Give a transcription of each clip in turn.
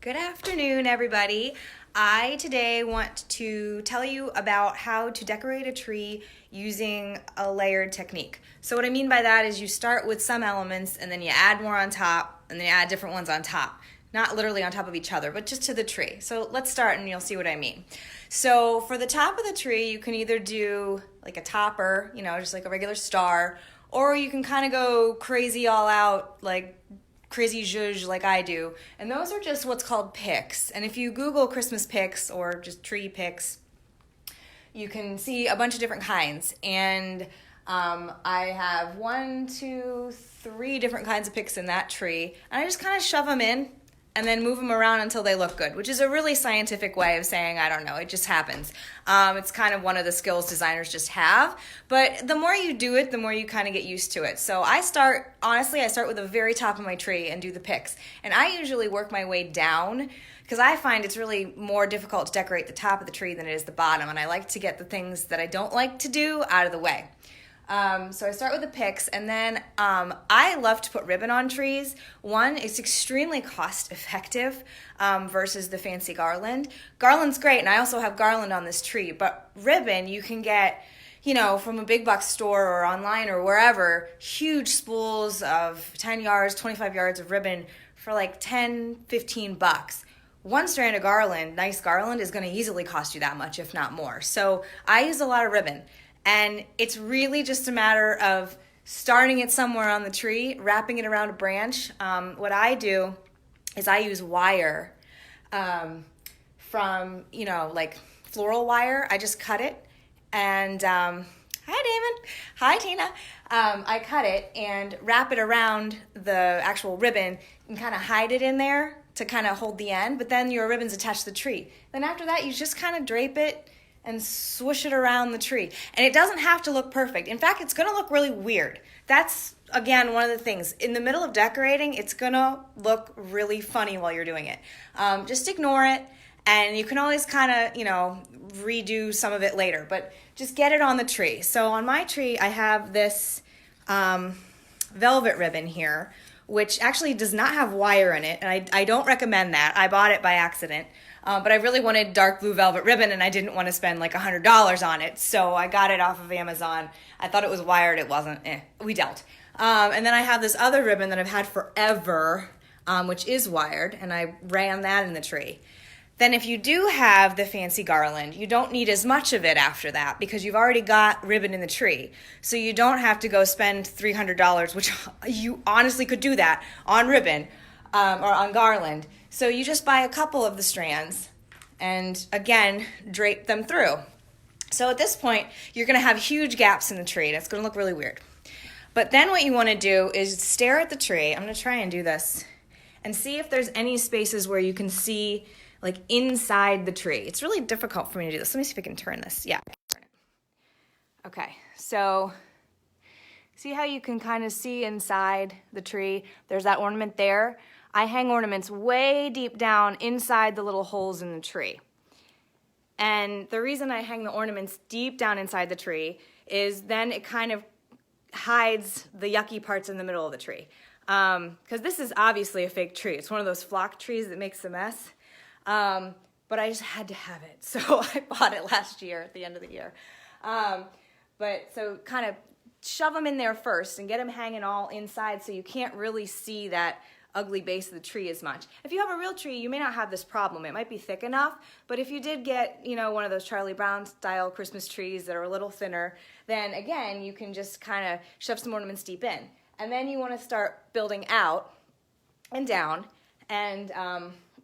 Good afternoon, everybody. I today want to tell you about how to decorate a tree using a layered technique. So what I mean by that is you start with some elements and then you add more on top and then you add different ones on top. Not literally on top of each other, but just to the tree. So let's start and you'll see what I mean. So for the top of the tree, you can either do like a topper, just like a regular star, or you can kind of go crazy all out, like crazy zhuzh like I do. And those are just what's called picks. And if you Google Christmas picks or just tree picks, you can see a bunch of different kinds. And I have 1, 2, 3 different kinds of picks in that tree. And I just kind of shove them in and then move them around until they look good, which is a really scientific way of saying, I don't know, it just happens. It's kind of one of the skills designers just have, but the more you do it, the more you kind of get used to it. So I start with the very top of my tree and do the picks, and I usually work my way down because I find it's really more difficult to decorate the top of the tree than it is the bottom, and I like to get the things that I don't like to do out of the way. So I start with the picks, and then I love to put ribbon on trees. One, it's extremely cost effective versus the fancy garland. Garland's great, and I also have garland on this tree, but ribbon you can get, from a big box store or online or wherever, huge spools of 10 yards, 25 yards of ribbon for like 10, 15 bucks. One strand of garland, nice garland, is going to easily cost you that much, if not more. So I use a lot of ribbon. And it's really just a matter of starting it somewhere on the tree, wrapping it around a branch. What I do is I use wire from, like floral wire. I just cut it. And hi, Damon. Hi, Tina. I cut it and wrap it around the actual ribbon and kind of hide it in there to kind of hold the end. But then your ribbon's attached to the tree. Then after that, you just kind of drape it and swoosh it around the tree. And it doesn't have to look perfect. In fact, it's going to look really weird. That's, again, one of the things. In the middle of decorating, it's going to look really funny while you're doing it. Just ignore it, and you can always kind of, redo some of it later. But just get it on the tree. So on my tree, I have this velvet ribbon here, which actually does not have wire in it, and I don't recommend that. I bought it by accident. But I really wanted dark blue velvet ribbon, and I didn't want to spend like $100 on it, so I got it off of Amazon. I thought it was wired. It wasn't. We dealt. And then I have this other ribbon that I've had forever, which is wired, and I ran that in the tree. Then if you do have the fancy garland, you don't need as much of it after that because you've already got ribbon in the tree. So you don't have to go spend $300, which you honestly could do that on ribbon or on garland. So you just buy a couple of the strands and, again, drape them through. So at this point, you're going to have huge gaps in the tree, and it's going to look really weird. But then what you want to do is stare at the tree. I'm going to try and do this and see if there's any spaces where you can see, like, inside the tree. It's really difficult for me to do this. Let me see if I can turn this. Yeah, I can turn it. Okay, so see how you can kind of see inside the tree? There's that ornament there. I hang ornaments way deep down inside the little holes in the tree. And the reason I hang the ornaments deep down inside the tree is then it kind of hides the yucky parts in the middle of the tree. Because this is obviously a fake tree. It's one of those flock trees that makes a mess. But I just had to have it. So I bought it last year at the end of the year. But so kind of shove them in there first and get them hanging all inside so you can't really see that ugly base of the tree as much. If you have a real tree, you may not have this problem. It might be thick enough, but if you did get, one of those Charlie Brown style Christmas trees that are a little thinner, then again, you can just kind of shove some ornaments deep in. And then you want to start building out and down and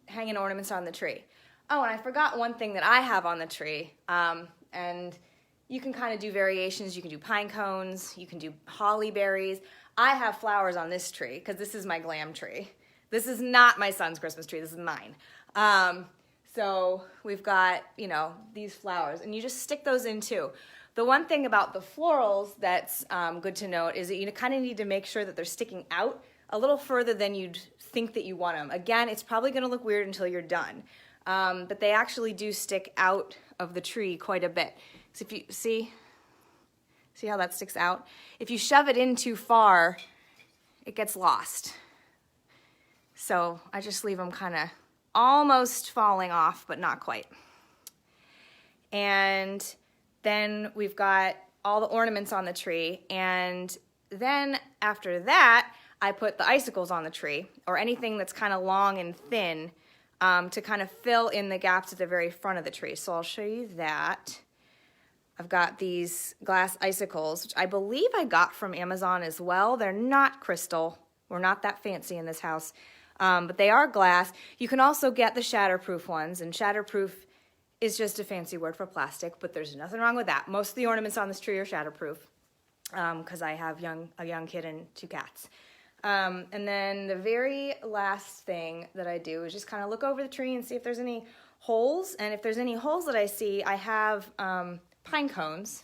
hanging ornaments on the tree. Oh, and I forgot one thing that I have on the tree, and you can kind of do variations. You can do pine cones, you can do holly berries. I have flowers on this tree because this is my glam tree. This is not my son's Christmas tree. This is mine. So we've got, these flowers, and you just stick those in too. The one thing about the florals that's good to note is that you kind of need to make sure that they're sticking out a little further than you'd think that you want them. Again, it's probably going to look weird until you're done. But they actually do stick out of the tree quite a bit. So if you see how that sticks out? If you shove it in too far, it gets lost. So I just leave them kind of almost falling off, but not quite. And then we've got all the ornaments on the tree, and then after that, I put the icicles on the tree, or anything that's kind of long and thin, to kind of fill in the gaps at the very front of the tree. So I'll show you that. I've got these glass icicles, which I believe I got from Amazon as well. They're not crystal. We're not that fancy in this house, but they are glass. You can also get the shatterproof ones, and shatterproof is just a fancy word for plastic, but there's nothing wrong with that. Most of the ornaments on this tree are shatterproof, because I have a young kid and 2 cats. And then the very last thing that I do is just kind of look over the tree and see if there's any holes. And if there's any holes that I see, I have pine cones,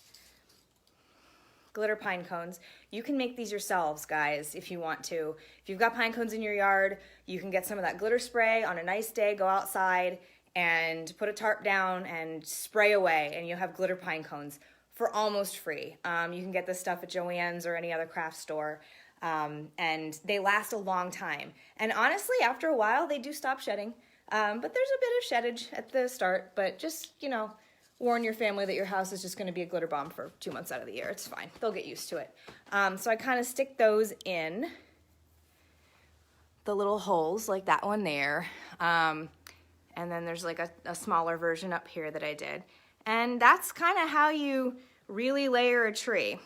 glitter pine cones. You can make these yourselves, guys, if you want to. If you've got pine cones in your yard, you can get some of that glitter spray on a nice day, go outside and put a tarp down and spray away, and you'll have glitter pine cones for almost free. You can get this stuff at Joann's or any other craft store, and they last a long time. And honestly, after a while, they do stop shedding, but there's a bit of sheddage at the start, but just, you know, warn your family that your house is just going to be a glitter bomb for 2 months out of the year. It's fine. They'll get used to it. So I kind of stick those in the little holes, like that one there. And then there's like a smaller version up here that I did. And that's kind of how you really layer a tree.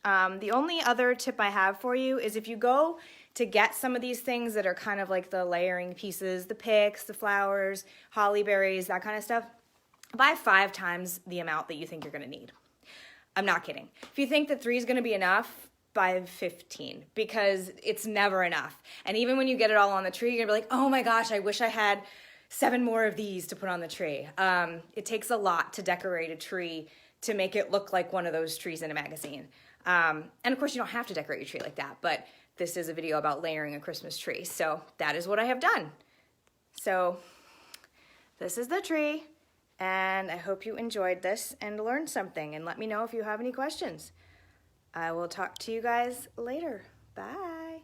The only other tip I have for you is if you go to get some of these things that are kind of like the layering pieces, the picks, the flowers, holly berries, that kind of stuff, buy 5 times the amount that you think you're gonna need. I'm not kidding. If you think that 3 is gonna be enough, buy 15, because it's never enough. And even when you get it all on the tree, you're gonna be like, oh my gosh, I wish I had 7 more of these to put on the tree. It takes a lot to decorate a tree to make it look like one of those trees in a magazine. And of course you don't have to decorate your tree like that, but this is a video about layering a Christmas tree. So that is what I have done. So this is the tree, and I hope you enjoyed this and learned something, and let me know if you have any questions. I will talk to you guys later. Bye.